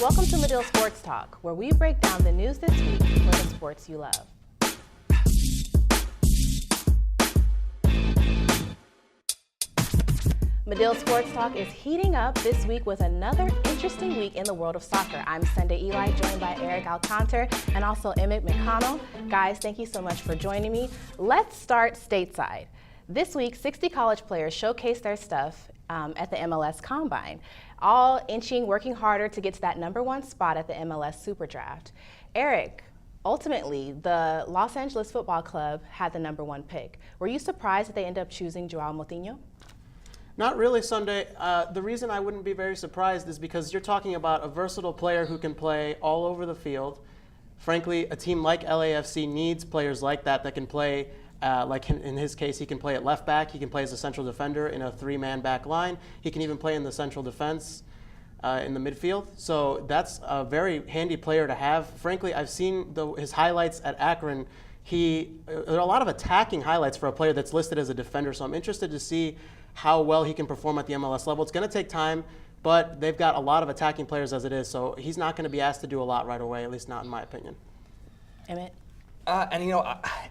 Welcome to Medill Sports Talk, where we break down the news this week for the sports you love. Medill Sports Talk is heating up this week with another interesting week in the world of soccer. I'm Sunday Eli, joined by Erik Alcantar and also Emmett, McConnell. Guys, thank you so much for joining me. Let's start stateside. This week, 60 college players showcased their stuff at the MLS Combine, all working harder to get to that #1 spot at the MLS SuperDraft. Erik, ultimately, the Los Angeles Football Club had the #1 pick. Were you surprised that they ended up choosing João Moutinho? Not really, Sunday. The reason I wouldn't be very surprised is because you're talking about a versatile player who can play all over the field. Frankly, a team like LAFC needs players like that can play, like in his case, he can play at left back, he can play as a central defender in a 3-man back line, he can even play in the central defense in the midfield. So that's a very handy player to have. Frankly, I've seen his highlights at Akron. There are a lot of attacking highlights for a player that's listed as a defender, so I'm interested to see how well he can perform at the MLS level. It's going to take time, but they've got a lot of attacking players as it is, so he's not going to be asked to do a lot right away, at least not in my opinion. Emmett?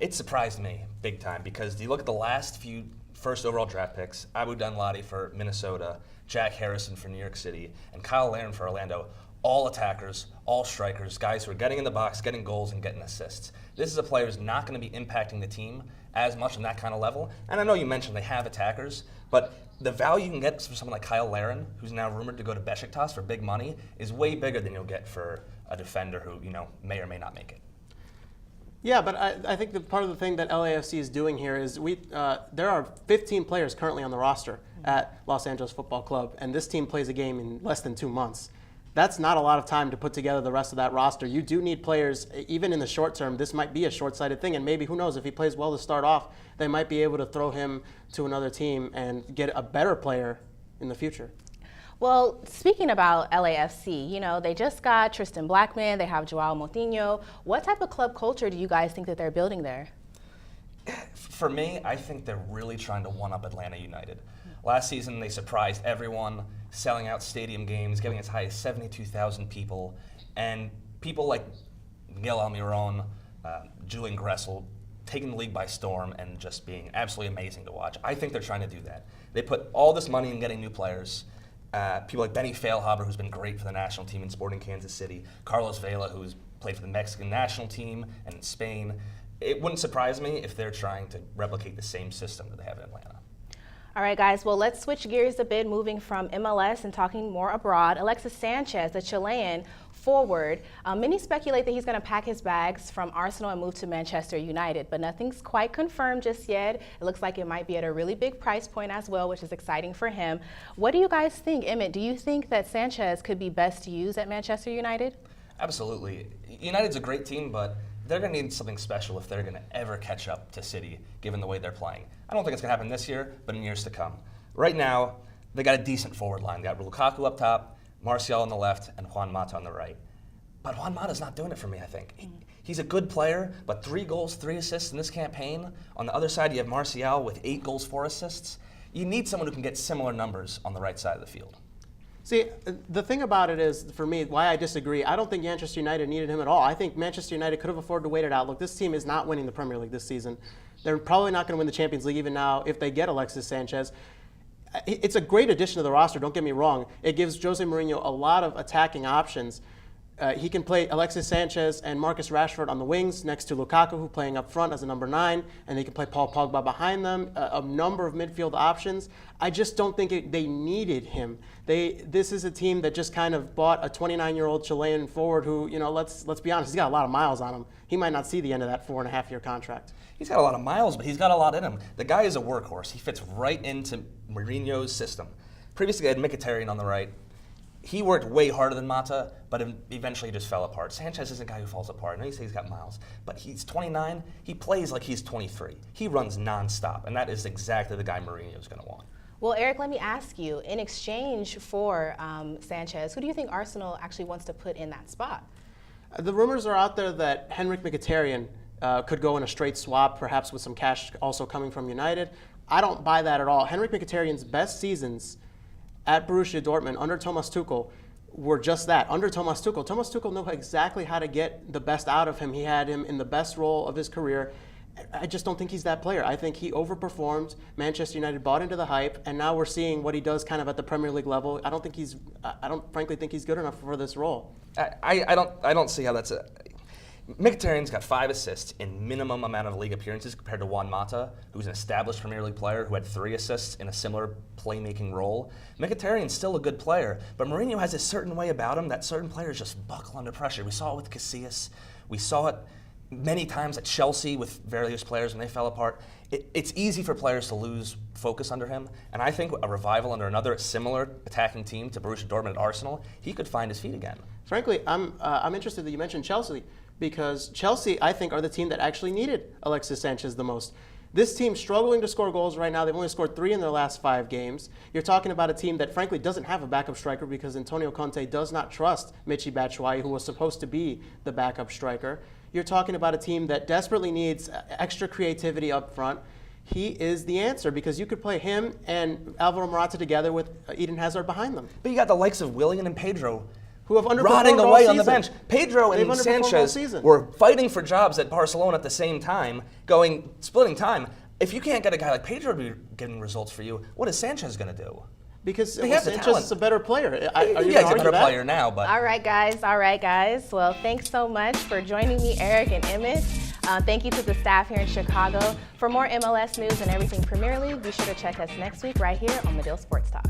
It surprised me big time because you look at the last few first overall draft picks, Abu Dunladi for Minnesota, Jack Harrison for New York City, and Kyle Larin for Orlando, all attackers, all strikers, guys who are getting in the box, getting goals, and getting assists. This is a player who's not going to be impacting the team as much on that kind of level. And I know you mentioned they have attackers, but the value you can get from someone like Kyle Larin, who's now rumored to go to Besiktas for big money, is way bigger than you'll get for a defender who may or may not make it. Yeah, but I think that part of the thing that LAFC is doing here is there are 15 players currently on the roster at Los Angeles Football Club, and this team plays a game in less than 2 months. That's not a lot of time to put together the rest of that roster. You do need players, even in the short term. This might be a short-sighted thing, and maybe, who knows, if he plays well to start off, they might be able to throw him to another team and get a better player in the future. Well, speaking about LAFC, they just got Tristan Blackman, they have João Moutinho. What type of club culture do you guys think that they're building there? For me, I think they're really trying to one-up Atlanta United. Last season, they surprised everyone, selling out stadium games, getting as high as 72,000 people, and people like Miguel Almiron, Julian Gressel, taking the league by storm and just being absolutely amazing to watch. I think they're trying to do that. They put all this money in getting new players. People like Benny Feilhaber, who's been great for the national team in Sporting Kansas City, Carlos Vela, who's played for the Mexican national team and in Spain. It wouldn't surprise me if they're trying to replicate the same system that they have in Atlanta. All right, guys, well, let's switch gears a bit, moving from MLS and talking more abroad. Alexis Sanchez, the Chilean forward, many speculate that he's going to pack his bags from Arsenal and move to Manchester United, but nothing's quite confirmed just yet. It looks like it might be at a really big price point as well, which is exciting for him. What do you guys think? Emmett, do you think that Sanchez could be best used at Manchester United? Absolutely. United's a great team, but they're going to need something special if they're going to ever catch up to City, given the way they're playing. I don't think it's going to happen this year, but in years to come. Right now, they got a decent forward line. They got Lukaku up top, Martial on the left, and Juan Mata on the right. But Juan Mata's not doing it for me, I think. He's a good player, but 3 goals, 3 assists in this campaign. On the other side, you have Martial with 8 goals, 4 assists. You need someone who can get similar numbers on the right side of the field. See, the thing about it is, for me, why I disagree, I don't think Manchester United needed him at all. I think Manchester United could have afforded to wait it out. Look, this team is not winning the Premier League this season. They're probably not going to win the Champions League even now if they get Alexis Sanchez. It's a great addition to the roster, don't get me wrong. It gives Jose Mourinho a lot of attacking options. He can play Alexis Sanchez and Marcus Rashford on the wings next to Lukaku, who playing up front as a number 9, and they can play Paul Pogba behind them, a number of midfield options. I just don't think they needed him. This is a team that just kind of bought a 29-year-old Chilean forward who, let's be honest, he's got a lot of miles on him. He might not see the end of that 4.5-year contract. He's got a lot of miles, but he's got a lot in him. The guy is a workhorse. He fits right into Mourinho's system. Previously, they had Mkhitaryan on the right. He worked way harder than Mata, but eventually just fell apart. Sanchez is a guy who falls apart. I know you say he's got miles, but he's 29. He plays like he's 23. He runs nonstop, and that is exactly the guy Mourinho's going to want. Well, Erik, let me ask you, in exchange for Sanchez, who do you think Arsenal actually wants to put in that spot? The rumors are out there that Henrik Mkhitaryan could go in a straight swap, perhaps with some cash also coming from United. I don't buy that at all. Henrik Mkhitaryan's best seasons at Borussia Dortmund under Thomas Tuchel were just that. Under Thomas Tuchel knew exactly how to get the best out of him. He had him in the best role of his career. I just don't think he's that player. I think he overperformed. Manchester United bought into the hype, and now we're seeing what he does kind of at the Premier League level. I don't frankly think he's good enough for this role. I don't see how that's a. Mkhitaryan's got 5 assists in minimum amount of league appearances compared to Juan Mata, who's an established Premier League player who had 3 assists in a similar playmaking role. Mkhitaryan's still a good player, but Mourinho has a certain way about him that certain players just buckle under pressure. We saw it with Casillas. We saw it many times at Chelsea with various players when they fell apart. It's easy for players to lose focus under him, and I think a revival under another similar attacking team to Borussia Dortmund at Arsenal, he could find his feet again. Frankly, I'm interested that you mentioned Chelsea, because Chelsea, I think, are the team that actually needed Alexis Sanchez the most. This team's struggling to score goals right now. They've only scored 3 in their last 5 games. You're talking about a team that, frankly, doesn't have a backup striker because Antonio Conte does not trust Michy Batshuayi, who was supposed to be the backup striker. You're talking about a team that desperately needs extra creativity up front. He is the answer, because you could play him and Alvaro Morata together with Eden Hazard behind them. But you got the likes of Willian and Pedro who have underperformed rotting all away season. on the bench. Pedro They've and underperformed all Sanchez season. were fighting for jobs at Barcelona at the same time, splitting time. If you can't get a guy like Pedro to be getting results for you, what is Sanchez going to do? Because He has the Sanchez talent. is a better player. Yeah, he's a better player now, but All right, guys. Well, thanks so much for joining me, Erik and Emmett. Thank you to the staff here in Chicago. For more MLS news and everything Premier League, be sure to check us next week right here on Medill Sports Talk.